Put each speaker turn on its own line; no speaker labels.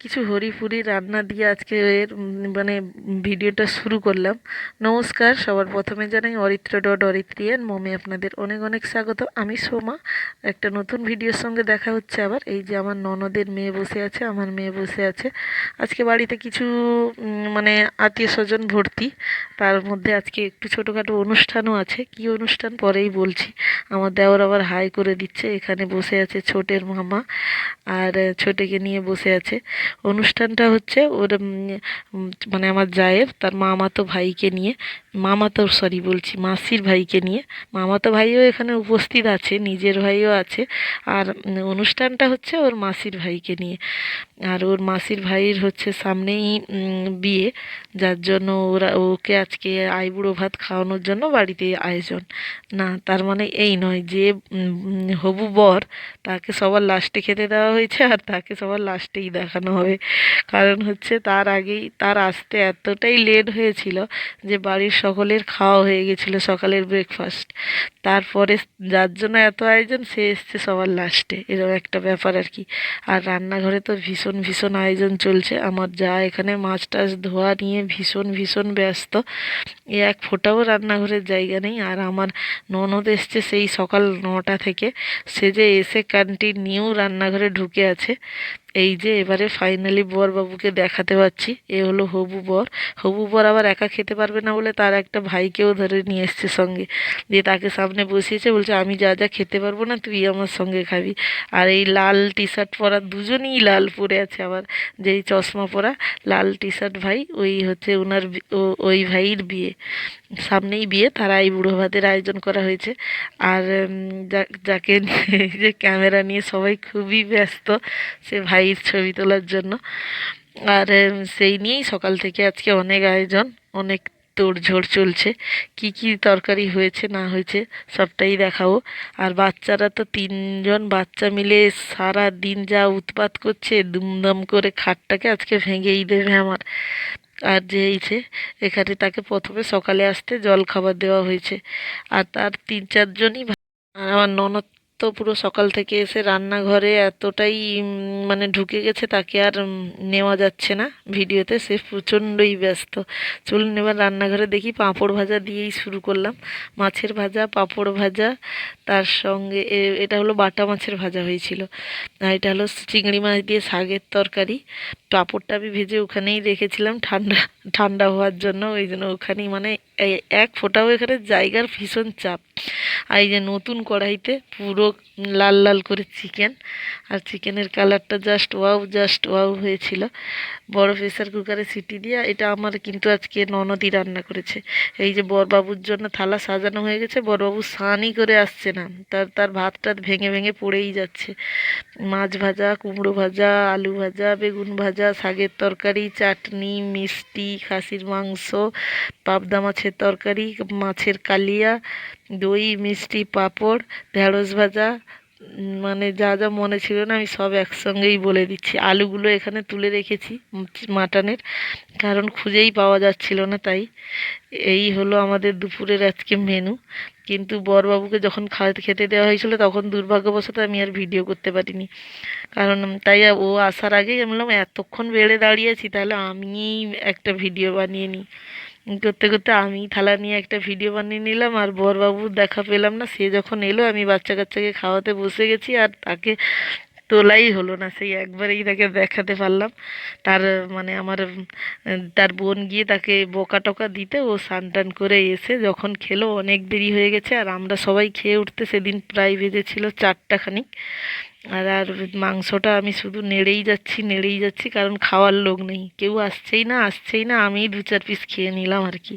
কিছু হরিপুরি রান্না দিয়ে আজকে এর মানে ভিডিওটা শুরু করলাম। নমস্কার, সবার প্রথমে জানাই অরিত্র ডট অরিত্রিয়ান মমে আপনাদের অনেক অনেক স্বাগত। আমি সোমা। একটা নতুন ভিডিওর সঙ্গে দেখা হচ্ছে আবার। এই যে আমার ননদের মেয়ে বসে আছে, আমার মেয়ে বসে আছে। আজকে বাড়িতে কিছু মানে আত্মীয় স্বজন ভর্তি। তার মধ্যে আজকে একটু ছোটোখাটো অনুষ্ঠানও আছে। কি অনুষ্ঠান পরেই বলছি। আমার দেওর আবার হাই করে দিচ্ছে। এখানে বসে আছে ছোটের মামা, আর ছোটেকে নিয়ে বসে আছে। অনুষ্ঠানটা হচ্ছে ওর মানে আমার জায়ের তার মামাতো ভাইকে নিয়ে, মামাতো সরি বলছি মাসির ভাইকে নিয়ে। মামাতো ভাইও এখানে উপস্থিত আছে, নিজের ভাইও আছে। আর অনুষ্ঠানটা হচ্ছে ওর মাসির ভাইকে নিয়ে। আর ওর মাসির ভাইয়ের হচ্ছে সামনেই বিয়ে, যার জন্য ওরা ওকে আজকে আইবুড়ো ভাত খাওয়ানোর জন্য বাড়িতে আয়োজন। না, তার মানে এই নয় যে হবু বর তাকে সবার লাস্টে খেতে দেওয়া হয়েছে আর তাকে সবার লাস্টেই দেখানো হবে। কারণ হচ্ছে তার আগেই তার আসতে এতটাই লেট হয়েছিল যে বাড়ির সকলের খাওয়া হয়ে গেছিলো সকালের ব্রেকফাস্ট। তারপরে যার জন্য এত আয়োজন সে এসছে সবার লাস্টে, এরকম একটা ব্যাপার আর কি। আর রান্নাঘরে তো ভীষণ ভীষণ আয়োজন চলছে। আমার যা এখানে মাছ টাছ ধোয়া নিয়ে ভীষণ ভীষণ ব্যস্ত। এক ফোঁটাও রান্নাঘরের জায়গা নেই। আর আমার ননদ এসছে সেই সকাল 9টা থেকে। সে যে এসে কন্টিনিউ রান্নাঘরে ঢুকে আছে। এই যে এবারে ফাইনালি বরবাবুকে দেখাতে পাচ্ছি, এ হলো হবু বর। হবু বর আবার একা খেতে পারবে না বলে তার একটা ভাইকেও ধরে নিয়ে এসছে সঙ্গে, দিয়ে তাকে সামনে বসিয়েছে, বলছে আমি যা যা খেতে পারবো না তুই আমার সঙ্গে খাবি। আর এই লাল টি শার্ট পরা, দুজনেই লাল পরে আছে, আবার যেই চশমা পরা লাল টি শার্ট ভাই, ওই হচ্ছে ওনার ওই ভাইয়ের বিয়ে। সামনেই বিয়ে, তারা এই বুড়ো ভাতের আয়োজন করা হয়েছে। আর যাকে নিয়ে যে ক্যামেরা নিয়ে সবাই খুবই ব্যস্ত সে ভাইয়ের ছবি তোলার জন্য। আর সেই নিয়েই সকাল থেকে আজকে অনেক আয়োজন, অনেক তোড়ঝোড় চলছে। কি কি তরকারি হয়েছে না হয়েছে সবটাই দেখাবো। আর বাচ্চারা তো 3জন বাচ্চা মিলে সারা দিন যা উৎপাত করছে, দুমদাম করে খাটটাকে আজকে ভেঙেই দেবে আমার। আর যে এইছে এখানে তাকে প্রথমে সকালে আসতে জল খাবার দেওয়া হয়েছে। আর তার 3-4 জনই আর আমার ননদ তো পুরো সকাল থেকে এসে রান্নাঘরে এতটাই মানে ঢুকে গেছে, তাকে আর নেওয়া যাচ্ছে না ভিডিওতে, সে প্রচণ্ডই ব্যস্ত। চলুন এবার রান্নাঘরে দেখি। পাঁপড় ভাজা দিয়েই শুরু করলাম। মাছের ভাজা, পাঁপড় ভাজা, তার সঙ্গে এটা হলো বাটা মাছের ভাজা হয়েছিল। আর এটা হলো চিংড়ি মাছ দিয়ে শাকের তরকারি। পাঁপড়টা আমি ভেজে ওখানেই রেখেছিলাম ঠান্ডা ঠান্ডা হওয়ার জন্য, ওই জন্য ওখানেই মানে এক ফোঁটাও এখানে জায়গার ভীষণ চাপ। আর এই যে নতুন কড়াইতে পুরো লাল লাল করে চিকেন, আর চিকেনের কালারটা জাস্ট ওয়াও হয়েছিল। বড় প্রেসার কুকারে সিটি দিয়ে, এটা আমার কিন্তু আজকে ননদই রান্না করেছে। এই যে বরবাবুর জন্য থালা সাজানো হয়ে গেছে, বরবাবু স্নানই করে আসছে না, তার ভাত টাত ভেঙে ভেঙে পড়েই যাচ্ছে। মাছ ভাজা, কুমড়ো ভাজা, আলু ভাজা, বেগুন ভাজা, শাকের তরকারি, চাটনি, মিষ্টি, খাসির মাংস, পাবদা মাছের তরকারি, মাছের কালিয়া, দই, মিষ্টি, পাঁপড়, ঢ্যাঁড়স ভাজা, মানে যা যা মনে ছিল না আমি সব একসঙ্গেই বলে দিচ্ছি। আলুগুলো এখানে তুলে রেখেছি মাটনের, কারণ খুঁজেই পাওয়া যাচ্ছিল না, তাই। এই হলো আমাদের দুপুরের আজকে মেনু। কিন্তু বরবাবুকে যখন খাওয়াতে খেতে দেওয়া হয়েছিল তখন দুর্ভাগ্যবশত আমি আর ভিডিও করতে পারিনি। কারণ তাই ও আসার আগেই আমি বললাম এতক্ষণ বেড়ে দাঁড়িয়েছি, তাহলে আমিই একটা ভিডিও বানিয়ে নিই। করতে করতে আমি থালা নিয়ে একটা ভিডিও বানিয়ে নিলাম, আর বরবাবুর দেখা পেলাম না। সে যখন এলো আমি বাচ্চা কাচ্চাকে খাওয়াতে বসে গেছি, আর তাকে তোলাই হলো না, সেই একবারেই তাকে দেখাতে পারলাম। তার মানে আমার তার বোন গিয়ে তাকে বকা টকা দিতে, ও স্নান টান করে এসে যখন খেলো অনেক দেরি হয়ে গেছে। আর আমরা সবাই খেয়ে উঠতে সেদিন প্রায় বেজেছিল 4টা খানিক। আর মাংসটা আমি শুধু নেড়েই যাচ্ছি, কারণ খাওয়ার লোক নেই, কেউ আসছেই না, আমিই 2-4 পিস খেয়ে নিলাম আর কি।